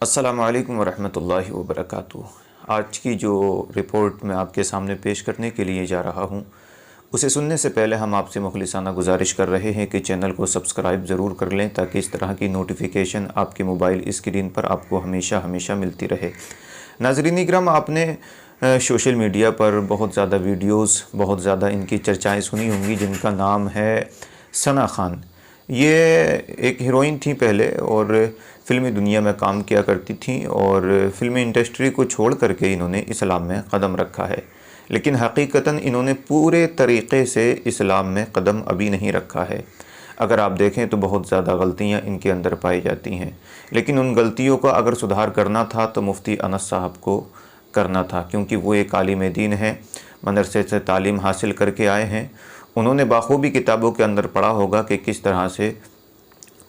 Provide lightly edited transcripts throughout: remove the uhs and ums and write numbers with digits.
السلام علیکم ورحمۃ اللہ وبرکاتہ۔ آج کی جو رپورٹ میں آپ کے سامنے پیش کرنے کے لیے جا رہا ہوں، اسے سننے سے پہلے ہم آپ سے مخلصانہ گزارش کر رہے ہیں کہ چینل کو سبسکرائب ضرور کر لیں تاکہ اس طرح کی نوٹیفیکیشن آپ کے موبائل اسکرین پر آپ کو ہمیشہ ملتی رہے۔ ناظرین اکرام، آپ نے سوشل میڈیا پر بہت زیادہ ویڈیوز، بہت زیادہ ان کی چرچائیں سنی ہوں گی جن کا نام ہے ثنا خان۔ یہ ایک ہیروئن تھیں پہلے اور فلمی دنیا میں کام کیا کرتی تھیں، اور فلمی انڈسٹری کو چھوڑ کر کے انہوں نے اسلام میں قدم رکھا ہے، لیکن حقیقتاً انہوں نے پورے طریقے سے اسلام میں قدم ابھی نہیں رکھا ہے۔ اگر آپ دیکھیں تو بہت زیادہ غلطیاں ان کے اندر پائی جاتی ہیں، لیکن ان غلطیوں کا اگر سدھار کرنا تھا تو مفتی انس صاحب کو کرنا تھا، کیونکہ وہ ایک عالم دین ہیں، مدرسے سے تعلیم حاصل کر کے آئے ہیں۔ انہوں نے بخوبی کتابوں کے اندر پڑھا ہوگا کہ کس طرح سے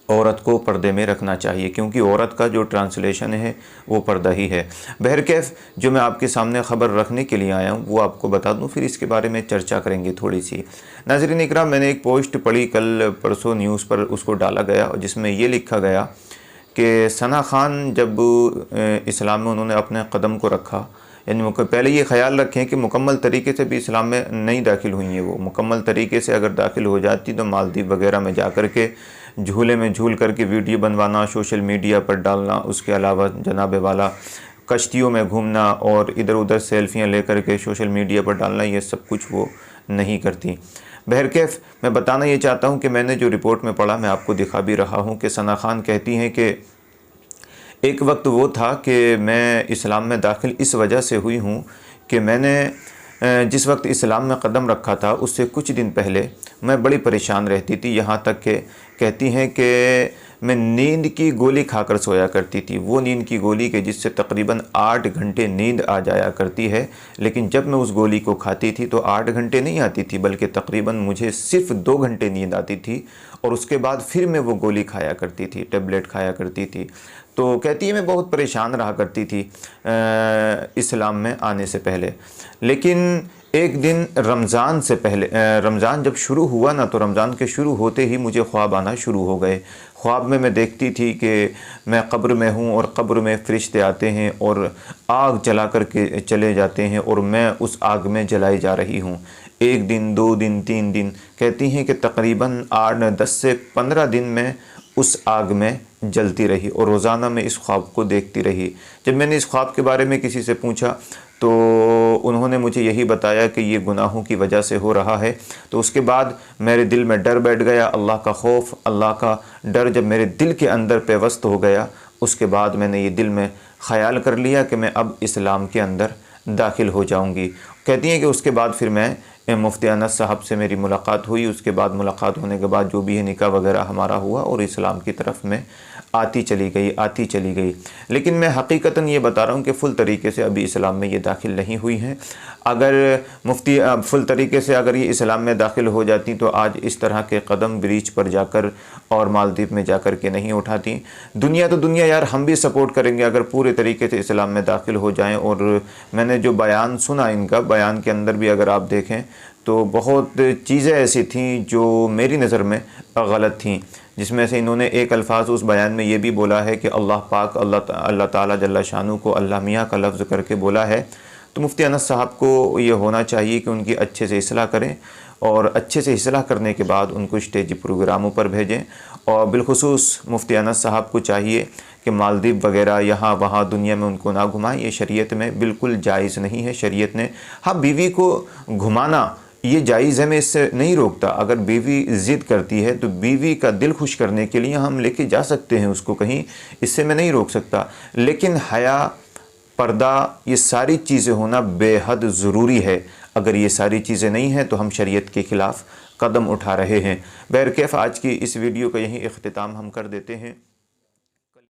عورت کو پردے میں رکھنا چاہیے، کیونکہ عورت کا جو ٹرانسلیشن ہے وہ پردہ ہی ہے۔ بہرکیف جو میں آپ کے سامنے خبر رکھنے کے لیے آیا ہوں وہ آپ کو بتا دوں، پھر اس کے بارے میں چرچا کریں گے تھوڑی سی۔ ناظرین اکرام، میں نے ایک پوسٹ پڑھی کل پرسوں، نیوز پر اس کو ڈالا گیا، جس میں یہ لکھا گیا کہ ثنا خان جب اسلام میں انہوں نے اپنے قدم کو رکھا، یعنی پہلے یہ خیال رکھیں کہ مکمل طریقے سے بھی اسلام میں نہیں داخل ہوئی ہیں، وہ مکمل طریقے سے اگر داخل ہو جاتی تو مالدیپ وغیرہ میں جا کر کے جھولے میں جھول کر کے ویڈیو بنوانا، سوشل میڈیا پر ڈالنا، اس کے علاوہ جناب والا کشتیوں میں گھومنا اور ادھر ادھر سیلفیاں لے کر کے سوشل میڈیا پر ڈالنا، یہ سب کچھ وہ نہیں کرتی۔ بہرکیف میں بتانا یہ چاہتا ہوں کہ میں نے جو رپورٹ میں پڑھا میں آپ کو دکھا بھی رہا ہوں کہ ثنا خان کہتی ہیں کہ ایک وقت وہ تھا کہ میں اسلام میں داخل اس وجہ سے ہوئی ہوں کہ میں نے جس وقت اسلام میں قدم رکھا تھا اس سے کچھ دن پہلے میں بڑی پریشان رہتی تھی، یہاں تک کہ کہتی ہیں کہ میں نیند کی گولی کھا کر سویا کرتی تھی، وہ نیند کی گولی کہ جس سے تقریباً 8 گھنٹے نیند آ جایا کرتی ہے، لیکن جب میں اس گولی کو کھاتی تھی تو 8 گھنٹے نہیں آتی تھی بلکہ تقریباً مجھے صرف 2 گھنٹے نیند آتی تھی، اور اس کے بعد پھر میں وہ گولی کھایا کرتی تھی، ٹیبلٹ کھایا کرتی تھی۔ تو کہتی ہے میں بہت پریشان رہا کرتی تھی اسلام میں آنے سے پہلے، لیکن ایک دن رمضان سے پہلے، رمضان جب شروع ہوا نا تو رمضان کے شروع ہوتے ہی مجھے خواب آنا شروع ہو گئے۔ خواب میں دیکھتی تھی کہ میں قبر میں ہوں اور قبر میں فرشتے آتے ہیں اور آگ جلا کر کے چلے جاتے ہیں، اور میں اس آگ میں جلائی جا رہی ہوں۔ 1 دن 2 دن 3 دن، کہتی ہیں کہ تقریباً 10 سے 15 دن میں اس آگ میں جلتی رہی، اور روزانہ میں اس خواب کو دیکھتی رہی۔ جب میں نے اس خواب کے بارے میں کسی سے پوچھا تو انہوں نے مجھے یہی بتایا کہ یہ گناہوں کی وجہ سے ہو رہا ہے۔ تو اس کے بعد میرے دل میں ڈر بیٹھ گیا، اللہ کا خوف، اللہ کا ڈر جب میرے دل کے اندر پیوست ہو گیا، اس کے بعد میں نے یہ دل میں خیال کر لیا کہ میں اب اسلام کے اندر داخل ہو جاؤں گی۔ کہتی ہیں کہ اس کے بعد پھر میں مفتی انس صاحب سے میری ملاقات ہوئی، اس کے بعد ملاقات ہونے کے بعد جو بھی ہے نکاح وغیرہ ہمارا ہوا، اور اسلام کی طرف میں آتی چلی گئی۔ لیکن میں حقیقتاً یہ بتا رہا ہوں کہ فل طریقے سے ابھی اسلام میں یہ داخل نہیں ہوئی ہیں۔ اگر مفتی فل طریقے سے اگر یہ اسلام میں داخل ہو جاتی تو آج اس طرح کے قدم بریچ پر جا کر اور مالدیپ میں جا کر کے نہیں اٹھاتی۔ دنیا تو دنیا یار، ہم بھی سپورٹ کریں گے اگر پورے طریقے سے اسلام میں داخل ہو جائیں۔ اور میں نے جو بیان سنا ان کا، بیان کے اندر بھی اگر آپ دیکھیں تو بہت چیزیں ایسی تھیں جو میری نظر میں غلط تھیں، جس میں سے انہوں نے ایک الفاظ اس بیان میں یہ بھی بولا ہے کہ اللہ پاک، اللہ تعالیٰ جل شانہ کو اللہ میاں کا لفظ کر کے بولا ہے۔ تو مفتی انس صاحب کو یہ ہونا چاہیے کہ ان کی اچھے سے اصلاح کریں، اور اچھے سے اصلاح کرنے کے بعد ان کو اسٹیجی پروگراموں پر بھیجیں، اور بالخصوص مفتی انس صاحب کو چاہیے کہ مالدیپ وغیرہ یہاں وہاں دنیا میں ان کو نہ گھمائیں، یہ شریعت میں بالکل جائز نہیں ہے۔ شریعت نے ہاں بیوی کو گھمانا یہ جائز ہے، میں اس سے نہیں روکتا، اگر بیوی ضد کرتی ہے تو بیوی کا دل خوش کرنے کے لیے ہم لے کے جا سکتے ہیں اس کو کہیں، اس سے میں نہیں روک سکتا، لیکن حیا، پردہ، یہ ساری چیزیں ہونا بے حد ضروری ہے۔ اگر یہ ساری چیزیں نہیں ہیں تو ہم شریعت کے خلاف قدم اٹھا رہے ہیں۔ بہرکیف آج کی اس ویڈیو کا یہیں اختتام ہم کر دیتے ہیں۔